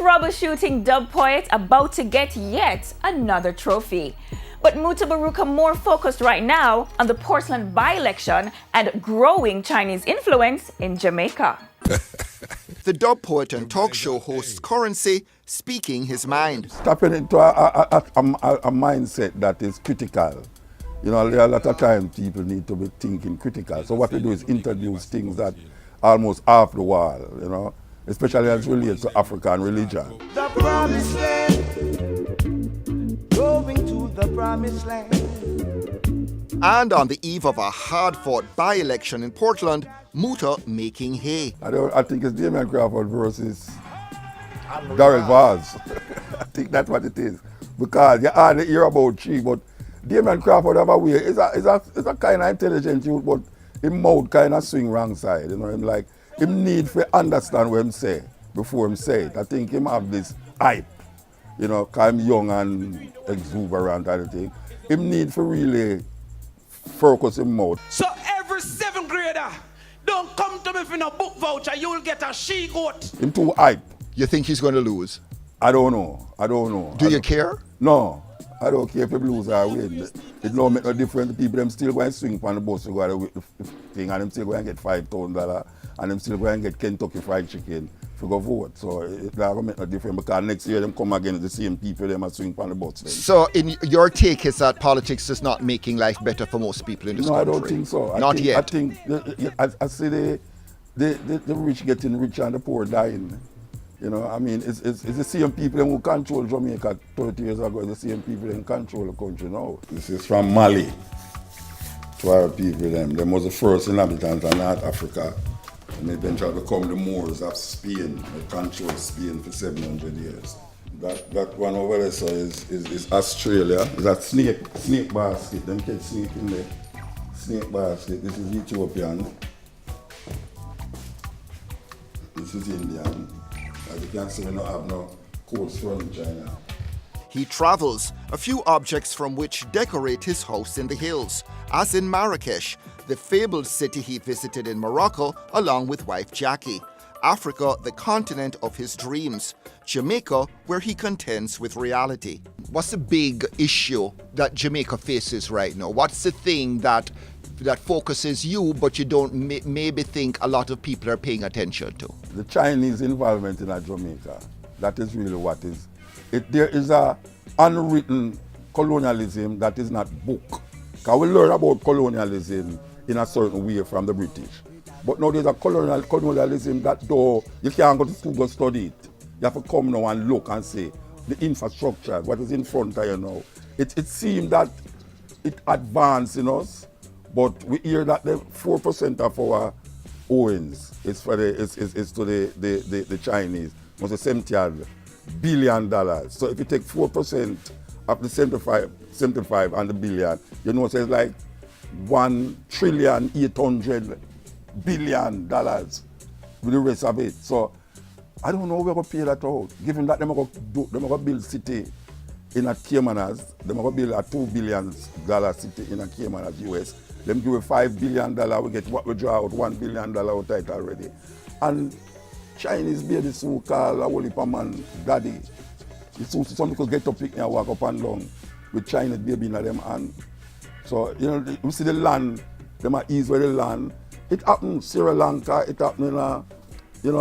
troubleshooting dub poet about to get yet another trophy. But Mutabaruka more focused right now on the Portland by-election and growing Chinese influence in Jamaica. The dub poet and talk show host Currency speaking his mind. Stepping into a mindset that is critical. You know, there are a lot of times people need to be thinking critical. So what we do is introduce things that are almost off the wall, you know, especially as it relates to African religion. The promised land, going to the promised land. And on the eve of a hard-fought by-election in Portland, Muta making hay. I think it's Damien Crawford versus Darrell Vaz. I think that's what it is. Because you hardly hear about Chi, but Damien Crawford have a way. It's a kind of intelligent youth, but his mouth kind of swing wrong side. You know, him like him need to understand what him say before him say it. I think him have this hype, you know, because I'm young and exuberant and everything. Him need to really focus him mouth. So every 7th grader, don't come to me for no book voucher, you'll get a she-goat. Him too hype. You think he's going to lose? I don't know. Do you care? No. I don't care if he lose or win. It don't make no difference. The people them still going to swing on the bus to go with the thing, and them still going to get $5,000, and them still going to get Kentucky Fried Chicken to go vote. So it don't make no difference because next year them come again, the same people them are swing on the bus. Then. So in your take is that politics is not making life better for most people in this country? No, I don't think so. Not yet? I think, I see the rich getting richer and the poor dying. You know, I mean, it's the same people who control Jamaica 30 years ago, the same people who control the country now. This is from Mali to our people. Them was the first inhabitants of North Africa. And they eventually become the Moors of Spain. They controlled Spain for 700 years. That one over there so is Australia. It's a snake basket. Them catch snake in there. Snake basket. This is Ethiopian. This is Indian. As you can see, we don't have no coats from China. He travels, a few objects from which decorate his house in the hills, as in Marrakesh, the fabled city he visited in Morocco along with wife Jackie. Africa, the continent of his dreams. Jamaica, where he contends with reality. What's the big issue that Jamaica faces right now? What's the thing that focuses you, but you don't maybe think a lot of people are paying attention to? The Chinese involvement in Jamaica, that is really what is. There is a unwritten colonialism that is not book. Because we learn about colonialism in a certain way from the British. But now there's a colonialism that though you can't go to school to study it. You have to come now and look and say the infrastructure, what is in front of you now. It seems that it advanced in us. But we hear that the 4% of our owings is to the Chinese, almost $70 billion. So if you take 4% of the 75 and the billion, you know, so it's like $1,800 billion with the rest of it. So I don't know where we're going to pay that out. Given that they're going to build city in a Caymanas, they're going to build a $2 billion city in a Caymanas, US. Them give a $5 billion, we get what we draw out $1 billion out of it already. And Chinese baby so called a whole heap of man daddy. It's also some people get up pick and walk up and down with Chinese baby in them hand. So, you know, we see the land, them are ease where the land. It happened in Sri Lanka, it happened in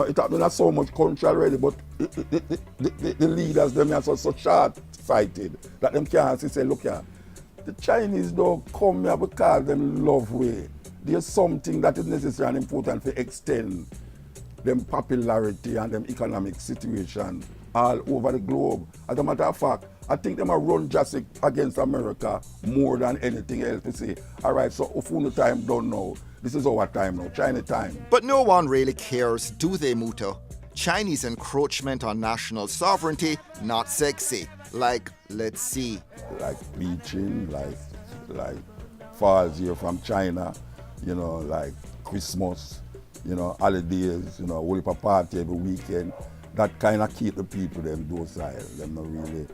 it happened in so much country already, but the leaders, them are so short-sighted that them can't say, look here. The Chinese don't come here because them love way. There's something that is necessary and important to extend them popularity and them economic situation all over the globe. As a matter of fact, I think them are run just against America more than anything else to say, all right, so if the time don't know, this is our time now, China time. But no one really cares, do they, Muta? Chinese encroachment on national sovereignty, not sexy. Like, let's see. Like bleaching, like falls here from China, you know, like Christmas, you know, holidays, you know, whole heap of party every weekend. That kind of keep the people them docile. Them not really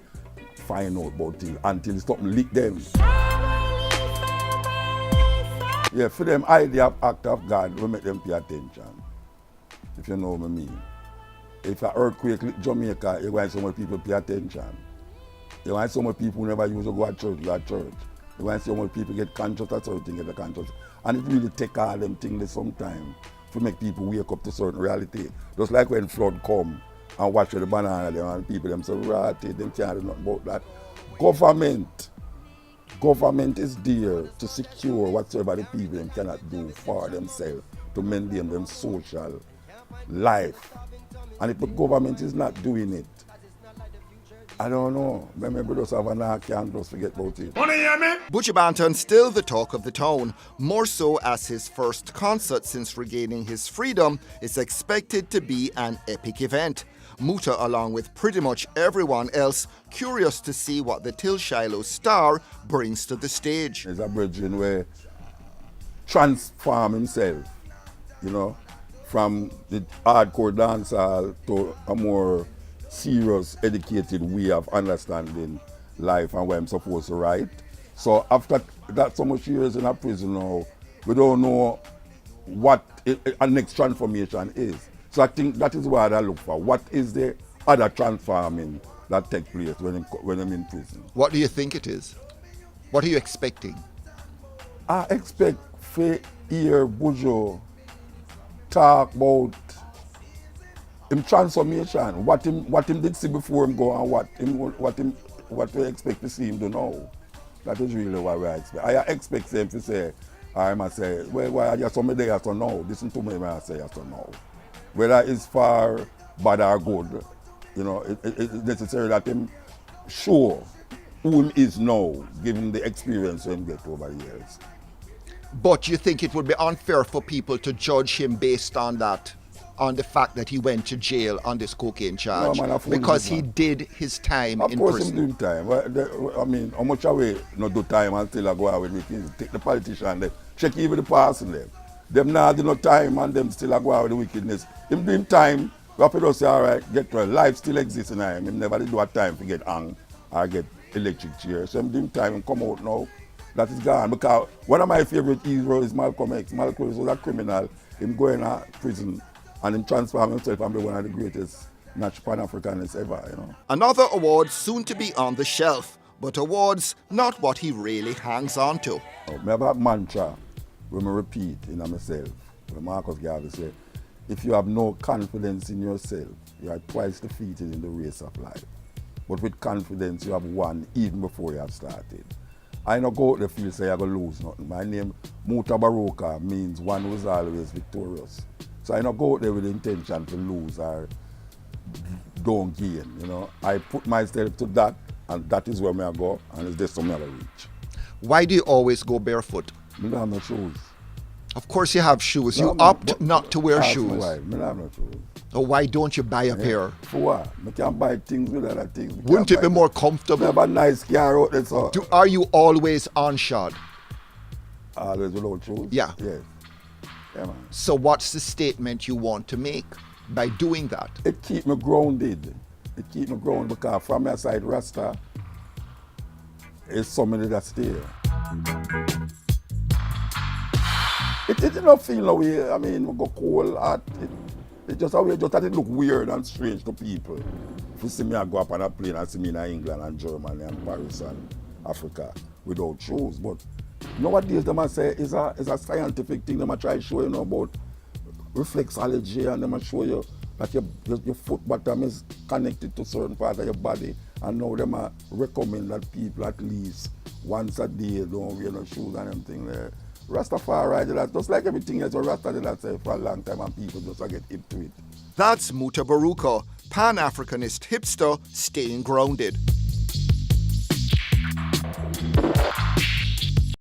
find out about things until something leak them. Yeah, for them idea of act of God, we make them pay attention. If you know what I mean. if an earthquake hit Jamaica, you want so many people pay attention. You want so many people who never used to go to church, go to church. You want so many people get conscious of certain get conscious. And it really take all them things some time to make people wake up to certain reality. Just like when flood come and watch the banana them and people them say, right, them can't do nothing about that. Government is there to secure whatsoever the people them cannot do for themselves to maintain them social life. And if the government is not doing it, I don't know. Maybe just have an arc and just forget about it. Buju Banton still the talk of the town, more so as his first concert since regaining his freedom is expected to be an epic event. Muta, along with pretty much everyone else, curious to see what the Till Shiloh star brings to the stage. There's a brethren where transform himself, you know, from the hardcore dancehall to a more serious, educated way of understanding life and what I'm supposed to write. So after that so much years in a prison now, we don't know what a next transformation is. So I think that is what I look for. What is the other transforming that takes place when I'm in prison? What do you think it is? What are you expecting? I expect to hear Buju talk about him transformation, what him did see before him go and what we expect to see him do now. That is really what we expect. I expect him to say, I must say, well, I just some day to know. Listen to me when I say to know. Whether it's far bad or good, you know, it's necessary that him show who him is now, given the experience him get over the years. But you think it would be unfair for people to judge him based on that, on the fact that he went to jail on this cocaine charge? No, man, because he did his time in prison. Of course him doing time. I mean, how much away not do time and still go out with things? Take the politician, them, check even the person them. Them now do no time and them still go out with the wickedness. Him doing time, we have to say, all right, get well. Life still exists in him. Him never did do a time to get hung or get electric chair. So him doing time and come out now. That is gone. Because one of my favorite heroes is Malcolm X. Malcolm X was a criminal. Him going to prison and him transform himself and be one of the greatest Pan-Africanists ever, you know. Another award soon to be on the shelf, but awards not what he really hangs on to. I have a mantra when I repeat in myself. When Marcus Garvey said, if you have no confidence in yourself, you are twice defeated in the race of life. But with confidence, you have won even before you have started. I don't go out the field say I'm going to lose nothing. My name, Mutabaruka, means one who is always victorious. So I don't go out there with the intention to lose or don't gain, you know. I put myself to that, and that is where I go, and it's just somewhere I reach. Why do you always go barefoot? I don't have no shoes. Of course you have shoes. No, you opt not to wear shoes. Why? I don't have no shoes. So why don't you buy a pair? For what? I can't buy things with other things. Wouldn't it be more comfortable? I have a nice car out there, so. Are you always on shod? Always without shoes? Yeah. Yes. Yeah, man. So what's the statement you want to make by doing that? It keep me grounded. It keep me grounded because from my side, Rasta, it's somebody that's there. It didn't feel no way. I mean, we go cold, hot. It just that it look weird and strange to people. If you see me, I go up on a plane and see me in England and Germany and Paris and Africa without shoes. But nowadays, they might say it's a scientific thing. They might try to show you about reflexology, and they might show you that your foot bottom is connected to certain parts of your body. And now they might recommend that people at least once a day don't wear no shoes and everything there. Rastafari did that, just like everything else, Rasta did that for a long time and people just get hip to it. That's Mutabaruka, Pan-Africanist hipster staying grounded.